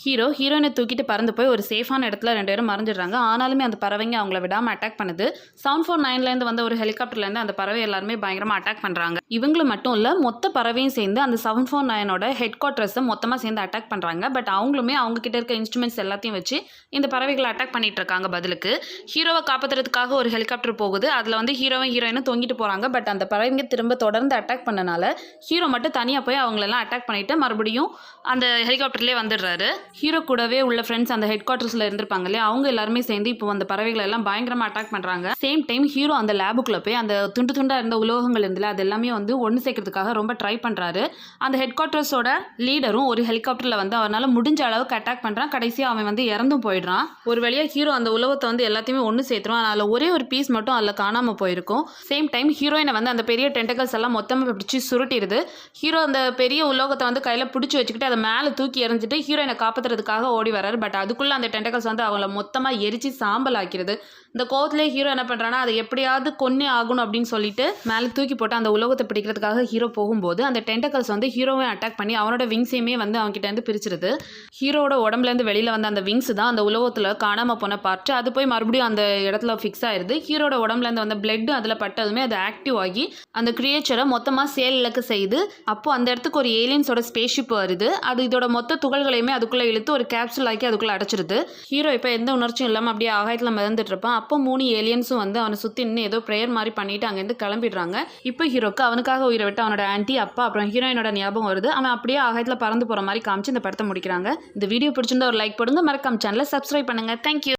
ஹீரோயினை தூக்கிட்டு பறந்து போய் ஒரு சேஃபான இடத்துல 2 பேரும் மறைஞ்சிடுறாங்க. ஆனாலுமே அந்த பறவைங்க அவங்கள விடாமல் அட்டாக் பண்ணுது. 749லேருந்து வந்த ஒரு ஹெலிகாப்டர்லேருந்து அந்த பறவை எல்லாருமே பயங்கரமாக அட்டாக் பண்ணுறாங்க. இவங்களும் மட்டும் இல்லை, மொத்த பறவையும் சேர்ந்து அந்த 749ஓட ஹெட் குவார்ட்டர்ஸை மொத்தமாக சேர்ந்து அட்டாக் பண்ணுறாங்க. பட் அவங்களுமே அவங்க கிட்ட இருக்க இன்ஸ்ட்ருமெண்ட்ஸ் எல்லாத்தையும் வச்சு இந்த பறவைகளை அட்டாக் பண்ணிட்டு இருக்காங்க. பதிலுக்கு ஹீரோவை காப்பாற்றுறதுக்காக ஒரு ஹெலிகாப்டர் போகுது. அதில் வந்து ஹீரோயினும் தொங்கிட்டு போகிறாங்க. பட் அந்த பறவைங்க திரும்ப தொடர்ந்து அட்டாக் பண்ணனால ஹீரோ மட்டும் தனியாக போய் அவங்களெல்லாம் அட்டாக் பண்ணிட்டு மறுபடியும் அந்த ஹெலிகாப்டர்லேயே வந்துடுறாரு. ஹீரோ கூடவே உள்ள ஃப்ரெண்ட்ஸ் அந்த ஹெட் குவார்ட்டர்ஸில் இருந்திருப்பாங்க இல்லையா, அவங்க எல்லாருமே சேர்ந்து இப்போ அந்த பறவைகளை எல்லாம் பயங்கரமாக அட்டாக் பண்ணுறாங்க. சேம் டைம் ஹீரோ அந்த லேபுக்குள்ளே போய் அந்த துண்டு துண்டாக இருந்த உலோகங்கள் இருந்தில்ல, அது எல்லாமே வந்து ஒன்று சேர்க்கறதுக்காக ரொம்ப ட்ரை பண்ணுறாரு. அந்த ஹெட் குவார்ட்டர்ஸோட லீடரும் ஒரு ஹெலிகாப்டரில் வந்து அவனால் முடிஞ்ச அளவுக்கு அட்டாக் பண்ணுறான். கடைசியாக அவன் வந்து இறந்தும் போயிடுறான். ஒரு வழியாக ஹீரோ அந்த உலகத்தை வந்து எல்லாத்தையுமே ஒன்று சேர்த்துருவான். அதில் ஒரே ஒரு பீஸ் மட்டும் அதில் காணாமல் போயிருக்கும். சேம் டைம் ஹீரோயினை வந்து அந்த பெரிய டென்டக்கல்ஸ் எல்லாம் மொத்தமாக பிடிச்சி சுருட்டிடுது. ஹீரோ அந்த பெரிய உலோகத்தை வந்து கையில் பிடிச்சி வச்சுக்கிட்டு அதை மேலே தூக்கி எறிஞ்சிட்டு ஹீரோயினை காப்பாற்றுறதுக்காக ஓடி வராரு. பட் அதுக்குள்ளே அந்த டென்டக்கல்ஸ் வந்து அவங்கள மொத்தமாக எரிச்சு சாம்பல் ஆக்கிடுது. இந்த கோவத்திலே ஹீரோ என்ன பண்ணுறான்னா, அதை எப்படியாவது கொன்னே ஆகணும் அப்படின்னு சொல்லிட்டு மேலே தூக்கி போட்டு அந்த உலோகத்தை பிடிக்கிறதுக்காக ஹீரோ போகும்போது அந்த டென்டக்கல்ஸ் வந்து ஹீரோவை அட்டாக் பண்ணி அவனோட விங்ஸையுமே வந்து அவங்ககிட்ட பிரிச்சிருது. ஹீரோட உடம்புலேருந்து வெளியில் வந்த அந்த விங்ஸ் தான் அந்த உலோகத்தில் காணாமல் போன பார்ட். அது போய் மறுபடியும் அந்த இடத்துல ஃபிக்ஸ் ஆயிடுது. ஹீரோட உடம்புலேருந்து வந்த பிளட் அதில் பட்டதுமே அது ஆக்டிவ் ஆகி அந்த கிரியேச்சரை மொத்தமாக சேல் இலக்கு செய்யுது. அப்போ அந்த இடத்துக்கு ஒரு ஏலியன்ஸோட ஸ்பேஸ்ஷிப் வருது. அது இதோட மொத்த துகள்களையுமே அதுக்குள்ளே இழுத்து ஒரு கேப்சூல் ஆக்கி அதுக்குள்ளே அடைச்சிருது. ஹீரோ இப்போ எந்த உணர்ச்சியும் இல்லாமல் அப்படியே ஆகாயத்தில் மிதந்துட்டு இருப்பான். அப்போ 3 ஏலியன்ஸும் வந்து அவனை சுற்றி நின்று ஏதோ ப்ரேயர் மாதிரி பண்ணிட்டு அங்கேருந்து கிளம்பிடுறாங்க. இப்போ ஹீரோக்கு அவனுக்காக உயிரை விட்டு அவனோட ஆன்ட்டி, அப்பா, அப்புறம் ஹீரோயினோட ஞாபகம் வருது. அவன் அப்படியே ஆகாயத்தில் பறந்து போகிற மாதிரி காமிச்சு இந்த படத்தை முடிக்கிறாங்க. இந்த வீடியோ பிடிச்சிருந்தா ஒரு லைக் போடுங்க. மறக்காம சேனலை சப்ஸ்கிரைப் பண்ணுங்க. தேங்க்யூ.